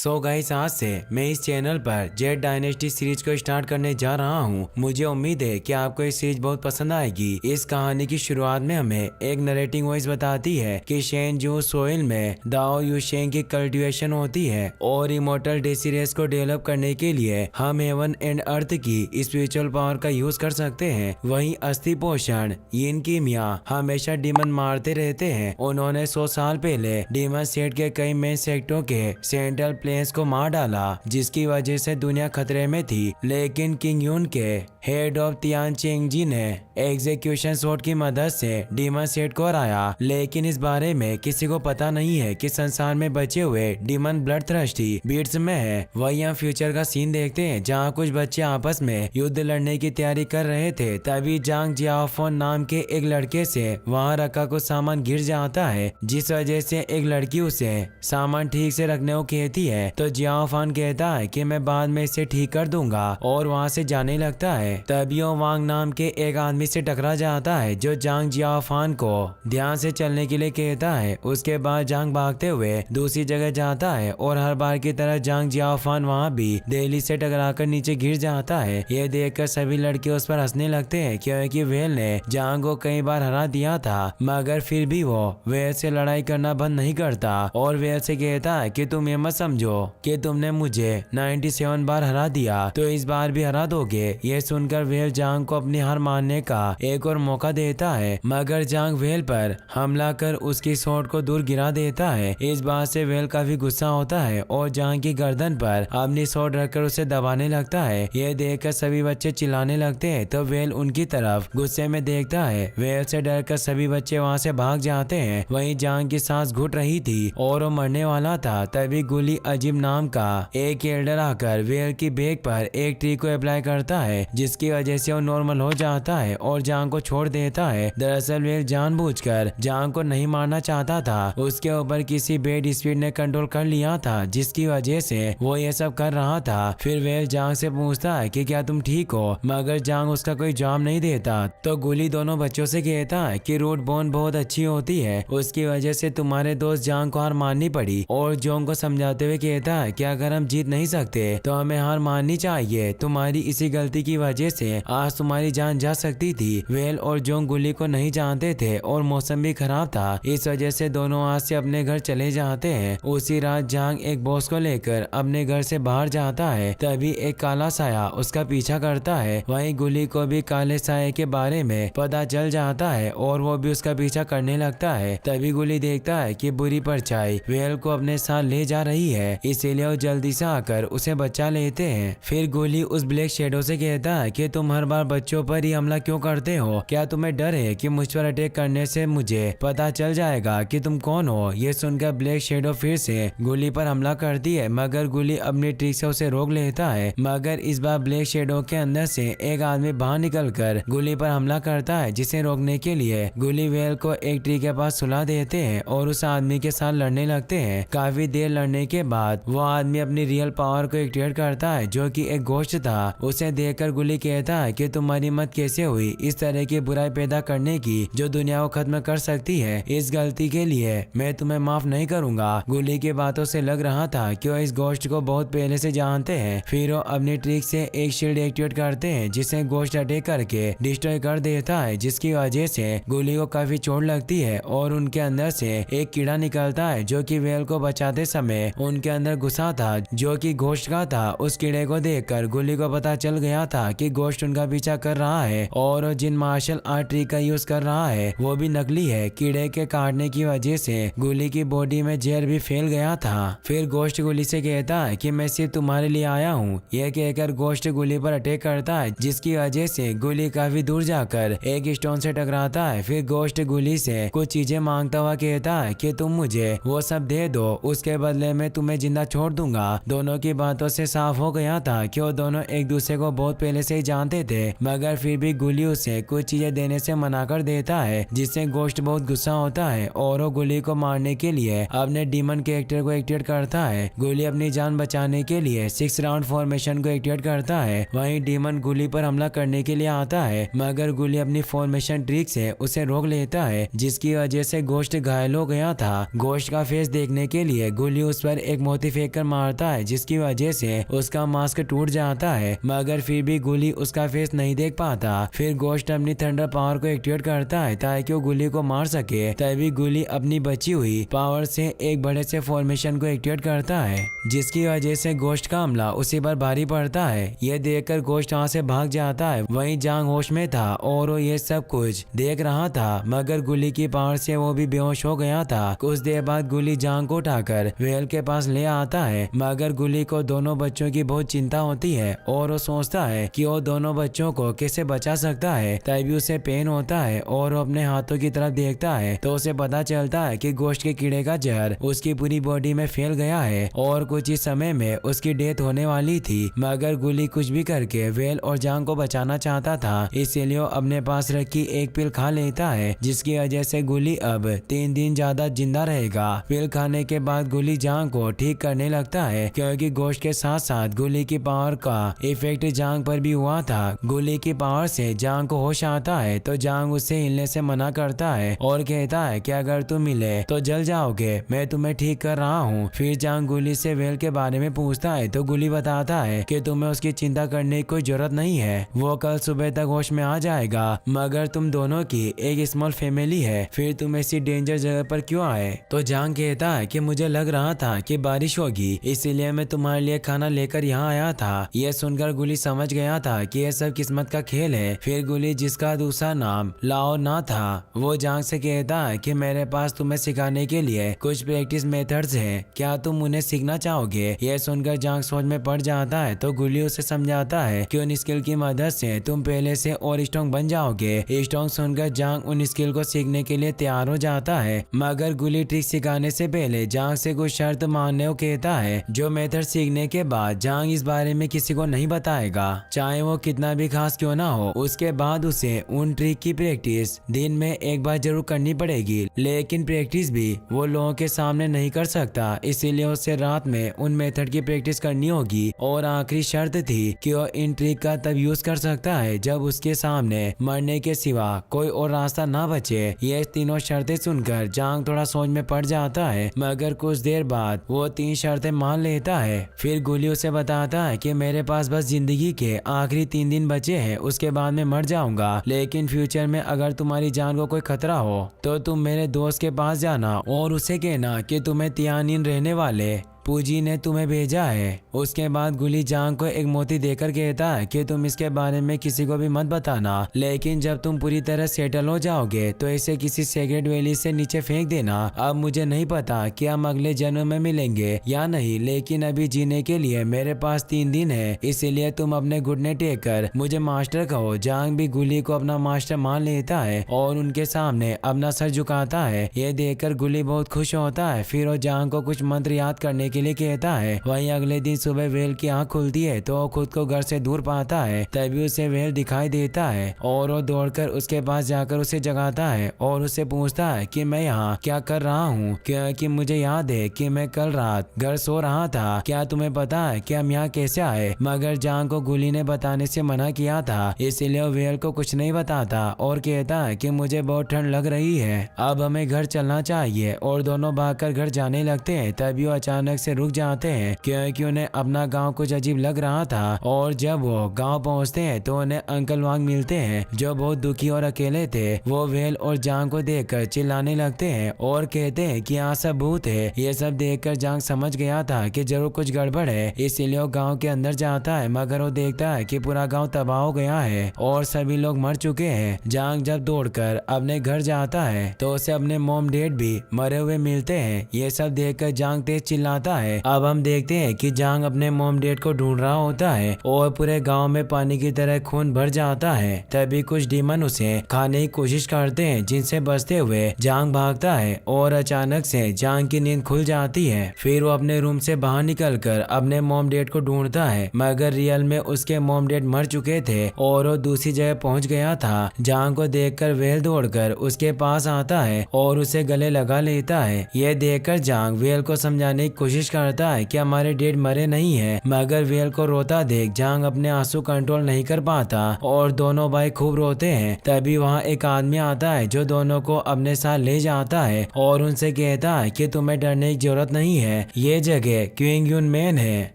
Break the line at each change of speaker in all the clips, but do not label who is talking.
So guys, आज से मैं इस चैनल पर जेड डायनेस्टी सीरीज को स्टार्ट करने जा रहा हूँ। मुझे उम्मीद है कि आपको ये सीरीज बहुत पसंद आएगी। इस कहानी की शुरुआत में हमें एक नरेटिंग वॉइस बताती है कि शेन जू सोइल में दाओ यूशेंग की कल्टीवेशन होती है और इमोर्टल डेसीरेस को डेवलप करने के लिए हम हेवन एंड अर्थ की स्पिरिचुअल पावर का यूज कर सकते हैं। वहीं अस्थि पोषण यिन की मियाँ हमेशा डीमन मारते रहते हैं। उन्होंने 100 साल पहले डीमन सेट के कई मेन सेक्टरों के सेंट्रल प्लेन्स को मार डाला, जिसकी वजह से दुनिया खतरे में थी। लेकिन किंग यून के हेड ऑफ तियान चेंगजी ने एग्जीक्यूशन शॉट की मदद से डीमन सेट को हराया। लेकिन इस बारे में किसी को पता नहीं है कि संसार में बचे हुए डीमन ब्लड थ्रस्टी बीट्स में है। वही हम फ्यूचर का सीन देखते हैं जहाँ कुछ बच्चे आपस में युद्ध लड़ने की तैयारी कर रहे थे। तभी जांग जियाओफोन नाम के एक लड़के से वहाँ रखा कुछ सामान गिर जाता है, जिस वजह से एक लड़की उसे सामान ठीक से रखने को कहती है। तो जियाओफान कहता है कि मैं बाद में इसे ठीक कर दूंगा और वहाँ से जाने लगता है। तभी वो वांग नाम के एक आदमी से टकरा जाता है जो जांग जियाओफान को ध्यान से चलने के लिए कहता है। उसके बाद जांग भागते हुए दूसरी जगह जाता है और हर बार की तरह जांग जियाओफान वहाँ भी दिल्ली से टकराकर नीचे गिर जाता है। ये देखकर सभी लड़के उस पर हंसने लगते हैं क्योंकि वेल ने जांग को कई बार हरा दिया था, मगर फिर भी वो वेल से लड़ाई करना बंद नहीं करता और वेल से कहता है कि तुम ये मत समझो कि तुमने मुझे 97 बार हरा दिया तो इस बार भी हरा दोगे। ये सुनकर वेल जांग को अपनी हार मानने का एक और मौका देता है, मगर जांग वेल पर हमला कर उसकी शॉट को दूर गिरा देता है। इस बात से वेल काफी गुस्सा होता है और जांग की गर्दन पर अपनी शॉट रखकर उसे दबाने लगता है। ये देखकर सभी बच्चे चिल्लाने लगते हैं तो वेल उनकी तरफ गुस्से में देखता है। वेल से डरकर सभी बच्चे वहाँ से भाग जाते हैं। वहीं जांग की सांस घुट रही थी और वो मरने वाला था। तभी गुली अजीब नाम का एक एल्डर आकर वेल की बैक पर एक ट्री को अप्लाई करता है, जिसकी वजह से वो नॉर्मल हो जाता है और जांग को छोड़ देता है। दरअसल वेल जानबूझकर जांग को नहीं मारना चाहता था, उसके ऊपर किसी बेड स्पीड ने कंट्रोल कर लिया था, जिसकी वजह से वो ये सब कर रहा था। फिर वेल जांग से पूछता है कि क्या तुम ठीक हो, मगर जांग उसका कोई जवाब नहीं देता। तो गुली दोनों बच्चों से कहता है कि रूट बोन बहुत अच्छी होती है, उसकी वजह से तुम्हारे दोस्त जांग को हार माननी पड़ी। और जोंग को समझाते हुए कहता है कि अगर हम जीत नहीं सकते तो हमें हार माननी चाहिए। तुम्हारी इसी गलती की वजह से आज तुम्हारी जान जा सकती थी। वेल और जोंग गुली को नहीं जानते थे और मौसम भी खराब था, इस वजह से दोनों आज से अपने घर चले जाते हैं। उसी रात जांग एक बॉस को लेकर अपने घर से बाहर जाता है। तभी एक काला साया उसका पीछा करता है। वहीं गुली को भी काले साये के बारे में पता चल जाता है और वो भी उसका पीछा करने लगता है। तभी गुली देखता है कि बुरी परछाई वेल को अपने साथ ले जा रही है, इसीलिए वो जल्दी से आकर उसे बचा लेते हैं। फिर गुली उस ब्लैक शेडो से कहता है कि तुम हर बार बच्चों पर ही हमला क्यों करते हो? क्या तुम्हें डर है कि मुझ पर अटैक करने से मुझे पता चल जाएगा कि तुम कौन हो? ये सुनकर ब्लैक शेडो फिर से गुली पर हमला करती है, मगर गुली अपनी ट्रिक से उसे रोक लेता है। मगर इस बार ब्लैक शेडो के अंदर से एक आदमी बाहर निकलकर गुली पर हमला करता है, जिसे रोकने के लिए गुली वेल को एक ट्री के पास सुला देते हैं और उस आदमी के साथ लड़ने लगते हैं। काफी देर लड़ने के बाद वो आदमी अपनी रियल पावर को एक्टिवेट करता है, जो कि एक घोस्ट था। उसे देखकर गुली कहता है कि तुम्हारी मत कैसे हुई इस तरह की बुराई पैदा करने की जो दुनिया को खत्म कर सकती है। इस गलती के लिए मैं तुम्हें माफ नहीं करूंगा। गुली की बातों से लग रहा था कि वो इस घोस्ट को बहुत पहले से जानते हैं। फिर वो अपनी ट्रिक से एक शील्ड एक्टिवेट करते हैं, जिसे घोस्ट अटैक करके डिस्ट्रॉय कर देता है, जिसकी वजह से गुली को काफी चोट लगती है और उनके अंदर से एक कीड़ा निकलता है जो कि वेल को बचाते समय उनके अंदर घुसा था, जो कि घोस्ट का था। उस कीड़े को देखकर गुली को पता चल गया था कि घोस्ट उनका पीछा कर रहा है और जिन मार्शल आर्ट ट्रिक का यूज कर रहा है वो भी नकली है। कीड़े के काटने की वजह से गुली की बॉडी में जहर भी फैल गया था। फिर घोस्ट गुली से कहता है कि मैं सिर्फ तुम्हारे लिए आया हूँ। यह कहकर घोस्ट गुली पर अटैक करता है, जिसकी वजह से गुली काफी दूर जाकर एक स्टोन से टकराता है। फिर घोस्ट गुली से कुछ चीजें मांगता हुआ कहता है कि तुम मुझे वो सब दे दो, उसके बदले में तुम्हें जिंदा छोड़ दूंगा। दोनों की बातों से साफ हो गया था कि वो दोनों एक दूसरे को बहुत पहले से ही जानते थे, मगर फिर भी गुली उसे कुछ चीजें देने से मना कर देता है, जिससे घोस्ट बहुत गुस्सा होता है और वो गुली को मारने के लिए अपने डीमन कैरेक्टर को एक्टिवेट करता है। गुली अपनी जान बचाने के लिए 6 राउंड फॉर्मेशन को एक्टिवेट करता है। वहीं डीमन गुली पर हमला करने के लिए आता है, मगर गुली अपनी फॉर्मेशन ट्रिक से उसे रोक लेता है, जिसकी वजह से घोस्ट घायल हो गया था। घोस्ट का फेस देखने के लिए गुली उस पर एक मोती फेंक कर मारता है, जिसकी वजह से उसका मास्क टूट जाता है, मगर फिर भी गुली उसका फेस नहीं देख पाता। फिर गोश्त अपनी थंडर पावर को एक्टिवेट करता है ताकि वो गुली को मार सके। तभी गुली अपनी बची हुई पावर से एक बड़े से फॉर्मेशन को एक्टिवेट करता है, जिसकी वजह से गोश्त का हमला उसी पर भारी पड़ता है। यह देखकर गोश्त वहाँ से भाग जाता है। वहीं जांग होश में था और वो ये सब कुछ देख रहा था, मगर गुली की पावर से वो भी बेहोश हो गया था। कुछ देर बाद गुली जांग को उठाकर वेल के पास ले आता है, मगर गुली को दोनों बच्चों की बहुत चिंता होती है और वो सोचता है कि वो दोनों बच्चों को कैसे बचा सकता है। तभी उसे पेन होता है और वो अपने हाथों की तरफ देखता है तो उसे पता चलता है कि गोश्त के कीड़े का जहर उसकी पूरी बॉडी में फैल गया है और कुछ ही समय में उसकी डेथ होने वाली थी। मगर गुली कुछ भी करके वेल और जांग को बचाना चाहता था, इसीलिए वो अपने पास रखी एक पिल खा लेता है, जिसकी वजह से गुली अब 3 दिन ज्यादा जिंदा रहेगा। पिल खाने के बाद गुली जांग को ठीक करने लगता है, क्योंकि गोश्त के साथ साथ गुली की पावर का इफेक्ट जांग पर भी हुआ था। गुली की पावर से जांग को होश आता है तो जांग उससे हिलने से मना करता है और कहता है कि अगर तुम हिले तो जल जाओगे, मैं तुम्हें ठीक कर रहा हूँ। फिर जांग गुली से वेल के बारे में पूछता है तो गुली बताता है कि तुम्हें उसकी चिंता करने की कोई जरूरत नहीं है, वो कल सुबह तक होश में आ जाएगा, मगर तुम दोनों की एक स्मॉल फैमिली है, फिर तुम ऐसी डेंजर जगह पर क्यों आए। तो जांग कहता है कि मुझे लग रहा था कि बारिश होगी, इसीलिए मैं तुम्हारे लिए खाना लेकर यहाँ आया था। यह सुनकर गुली समझ गया था कि यह सब किस्मत का खेल है। फिर गुली, जिसका दूसरा नाम लाओ ना था, वो जांग से कहता है कि मेरे पास तुम्हें सिखाने के लिए कुछ प्रैक्टिस मेथड्स हैं, क्या तुम उन्हें सीखना चाहोगे। यह सुनकर जांग सोच में पड़ जाता है तो गुली उसे समझाता है कि उन स्किल की मदद से तुम पहले से और स्ट्रॉन्ग बन जाओगे। स्ट्रॉन्ग सुनकर जांग उन स्किल को सीखने के लिए तैयार हो जाता है, मगर गुली ट्रिक सिखाने से पहले जांग से कुछ शर्त मानने को कहता है, जो मेथड सीखने के बाद जांग इस बारे में किसी को नहीं बताएगा, चाहे वो कितना भी खास क्यों ना हो। उसके बाद उसे उन ट्रिक की प्रैक्टिस दिन में एक बार जरूर करनी पड़ेगी, लेकिन प्रैक्टिस भी वो लोगों के सामने नहीं कर सकता, इसीलिए उसे रात में उन मेथड की प्रैक्टिस करनी होगी। और आखिरी शर्त थी कि वो इन ट्रिक का तब यूज कर सकता है जब उसके सामने मरने के सिवा कोई और रास्ता ना बचे। ये तीनों शर्तें सुनकर जांग थोड़ा सोच में पड़ जाता है, मगर कुछ देर बाद वो 3 शर्तें मान लेता है। फिर गुली उसे बताता है कि मेरे पास बस जिंदगी के आखिरी 3 दिन बचे हैं, उसके बाद मैं मर जाऊंगा, लेकिन फ्यूचर में अगर तुम्हारी जान को कोई खतरा हो तो तुम मेरे दोस्त के पास जाना और उसे कहना कि तुम्हें तियानिन रहने वाले पूजी ने तुम्हें भेजा है। उसके बाद गुली जांग को एक मोती देकर कहता है कि तुम इसके बारे में किसी को भी मत बताना, लेकिन जब तुम पूरी तरह सेटल हो जाओगे तो इसे किसी सेक्रेट वैली से नीचे फेंक देना। अब मुझे नहीं पता कि हम अगले जन्म में मिलेंगे या नहीं, लेकिन अभी जीने के लिए मेरे पास 3 दिन है, इसीलिए तुम अपने घुटने टेक कर मुझे मास्टर कहो। जांग भी गुली को अपना मास्टर मान लेता है और उनके सामने अपना सर झुकाता है। ये देखकर गुली बहुत खुश होता है। फिर वो जांग को कुछ मंत्र याद करने के लिए कहता है। वहीं अगले दिन सुबह वेल की आंख खुलती है तो वो खुद को घर से दूर पाता है। तभी उसे वेल दिखाई देता है और वो दौड़कर उसके पास जाकर उसे जगाता है और उससे पूछता है कि मैं यहाँ क्या कर रहा हूँ, क्योंकि मुझे याद है कि मैं कल रात घर सो रहा था, क्या तुम्हें पता है कि हम यहाँ कैसे आए। मगर जांग को गुली ने बताने से मना किया था, इसीलिए वो वेल को कुछ नहीं बताता और कहता है कि मुझे बहुत ठंड लग रही है, अब हमें घर चलना चाहिए। और दोनों भागकर घर जाने लगते हैं। तभी वो अचानक से रुक जाते हैं, क्योंकि उन्हें अपना गांव कुछ अजीब लग रहा था। और जब वो गांव पहुंचते हैं तो उन्हें अंकल वांग मिलते हैं, जो बहुत दुखी और अकेले थे। वो वेल और जांग को देखकर चिल्लाने लगते हैं और कहते हैं कि यहाँ सब भूत है। ये सब देखकर जांग समझ गया था कि जरूर कुछ गड़बड़ है, इसीलिए वो गाँव के अंदर जाता है, मगर वो देखता है कि पूरा गाँव तबाह हो गया है और सभी लोग मर चुके हैं। जांग जब दौड़कर अपने घर जाता है तो उसे अपने मॉम डैड भी मरे हुए मिलते हैं। ये सब देखकर जांग तेज चिल्लाता है। अब हम देखते हैं कि जांग अपने मॉम डैड को ढूंढ रहा होता है और पूरे गांव में पानी की तरह खून भर जाता है। तभी कुछ डीमन उसे खाने की कोशिश करते हैं, जिनसे बचते हुए जांग भागता है और अचानक से जांग की नींद खुल जाती है। फिर वो अपने रूम से बाहर निकलकर अपने मॉम डैड को ढूंढता है, मगर रियल में उसके मॉम डैड मर चुके थे और वो दूसरी जगह पहुंच गया था। जांग को देखकर वेल दौड़कर उसके पास आता है और उसे गले लगा लेता है। यह देखकर जांग वेल को समझाने की कोशिश कोशिश करता है कि हमारे डेड मरे नहीं है, मगर वेल को रोता देख जांग अपने आंसू कंट्रोल नहीं कर पाता और दोनों भाई खूब रोते हैं। तभी वहाँ एक आदमी आता है जो दोनों को अपने साथ ले जाता है और उनसे कहता है कि तुम्हें डरने की जरूरत नहीं है, ये जगह क्विंग यून मेन है।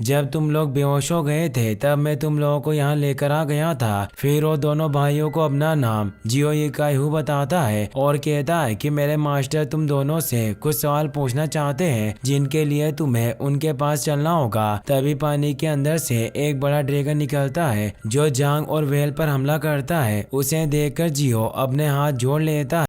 जब तुम लोग बेहोश हो गए थे तब मैं तुम लोगों को यहाँ लेकर आ गया था। फिर वो दोनों भाइयों को अपना नाम जियो यिकाई हू बताता है और कहता है कि मेरे मास्टर तुम दोनों से कुछ सवाल पूछना चाहते हैं जिनके लिए तुम्हें उनके पास चलना होगा। तभी पानी के अंदर से एक बड़ा ड्रैगन निकलता है जो जांग और वेल पर हमला करता है। उसे देखकर जियो अपने हाथ जोड़ लेता है।